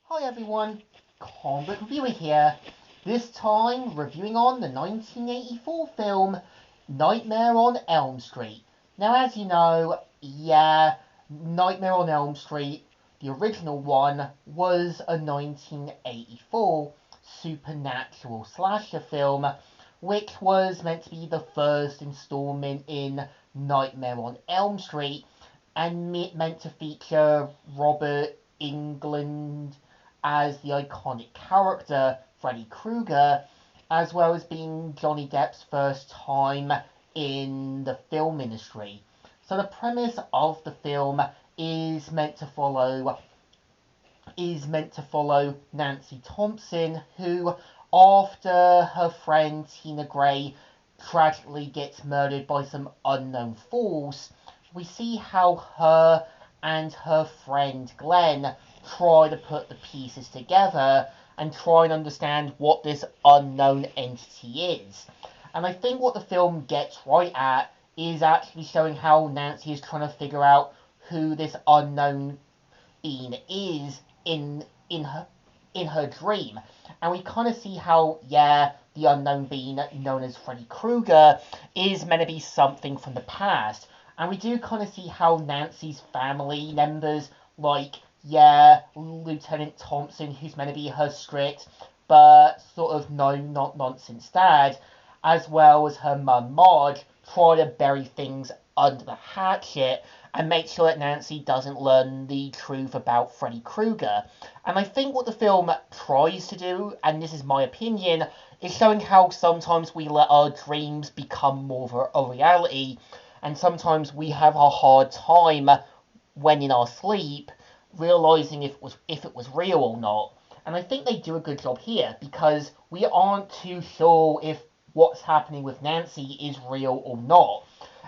Hi everyone, comic reviewer here. This time reviewing on the 1984 film Nightmare on Elm Street. Now, as you know, Nightmare on Elm Street, the original one, was a 1984 supernatural slasher film, which was meant to be the first installment in Nightmare on Elm Street, and meant to feature Robert Englund as the iconic character Freddy Krueger, as well as being Johnny Depp's first time in the film industry. So the premise of the film is meant to follow Nancy Thompson, who, after her friend Tina Gray tragically gets murdered by some unknown force, we see how her and her friend Glenn try to put the pieces together and try and understand what this unknown entity is. And I think what the film gets right at is actually showing how Nancy is trying to figure out who this unknown being is in her dream. And we kind of see how, the unknown being known as Freddy Krueger is meant to be something from the past. And we do kind of see how Nancy's family members, like, Lieutenant Thompson, who's meant to be her strict but sort of not nonsense dad, as well as her mum Marge, try to bury things under the hatchet and make sure that Nancy doesn't learn the truth about Freddy Krueger. And I think what the film tries to do, and this is my opinion, is showing how sometimes we let our dreams become more of a reality, and sometimes we have a hard time when in our sleep realizing if it was real or not. And I think they do a good job here, because we aren't too sure if what's happening with Nancy is real or not.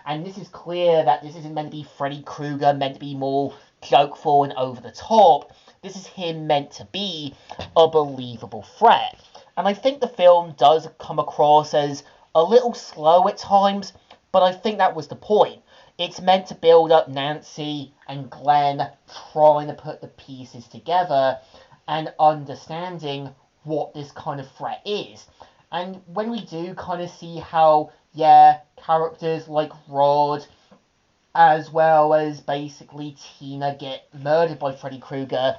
And this is clear that this isn't meant to be Freddy Krueger, meant to be more jokeful and over the top. This is him meant to be a believable threat. And I think the film does come across as a little slow at times, but I think that was the point. It's meant to build up Nancy and Glenn trying to put the pieces together and understanding what this kind of threat is. And when we do kind of see how, characters like Rod, as well as basically Tina, get murdered by Freddy Krueger,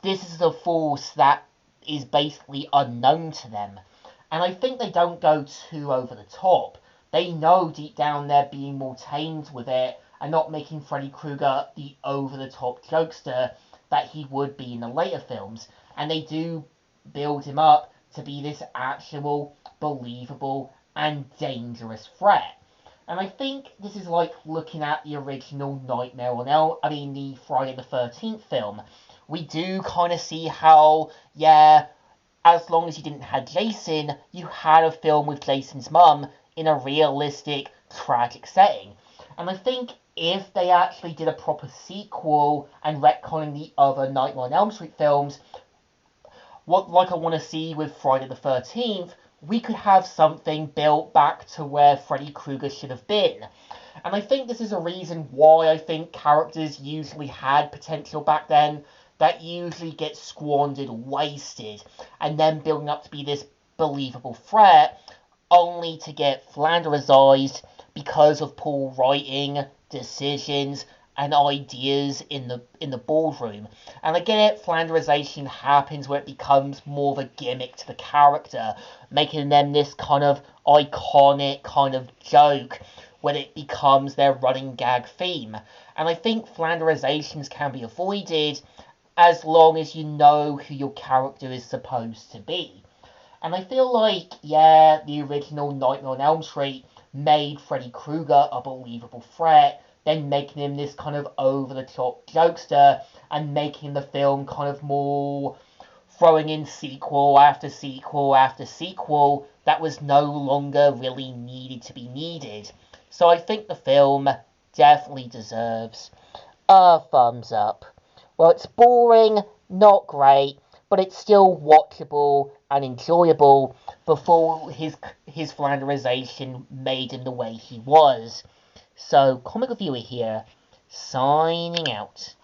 this is a force that is basically unknown to them. And I think they don't go too over the top. They know deep down they're being more tamed with it and not making Freddy Krueger the over-the-top jokester that he would be in the later films. And they do build him up to be this actual, believable, and dangerous threat. And I think this is like looking at the original Nightmare on the Friday the 13th film. We do kind of see how, as long as you didn't have Jason, you had a film with Jason's mum in a realistic, tragic setting. And I think if they actually did a proper sequel and retconning the other Nightmare on Elm Street films, like I want to see with Friday the 13th, we could have something built back to where Freddy Krueger should have been. And I think this is a reason why I think characters usually had potential back then that usually gets squandered, wasted, and then building up to be this believable threat, only to get flanderized because of poor writing, decisions, and ideas in the boardroom. And I get it, flanderization happens where it becomes more of a gimmick to the character, making them this kind of iconic kind of joke when it becomes their running gag theme. And I think flanderizations can be avoided as long as you know who your character is supposed to be. And I feel like, the original Nightmare on Elm Street made Freddy Krueger a believable threat, then making him this kind of over-the-top jokester, and making the film kind of more throwing in sequel after sequel after sequel that was no longer really needed to be needed. So I think the film definitely deserves a thumbs up. Well, it's boring, not great, but it's still watchable and enjoyable before his flanderization made him the way he was. So, Comic Reviewer here, signing out.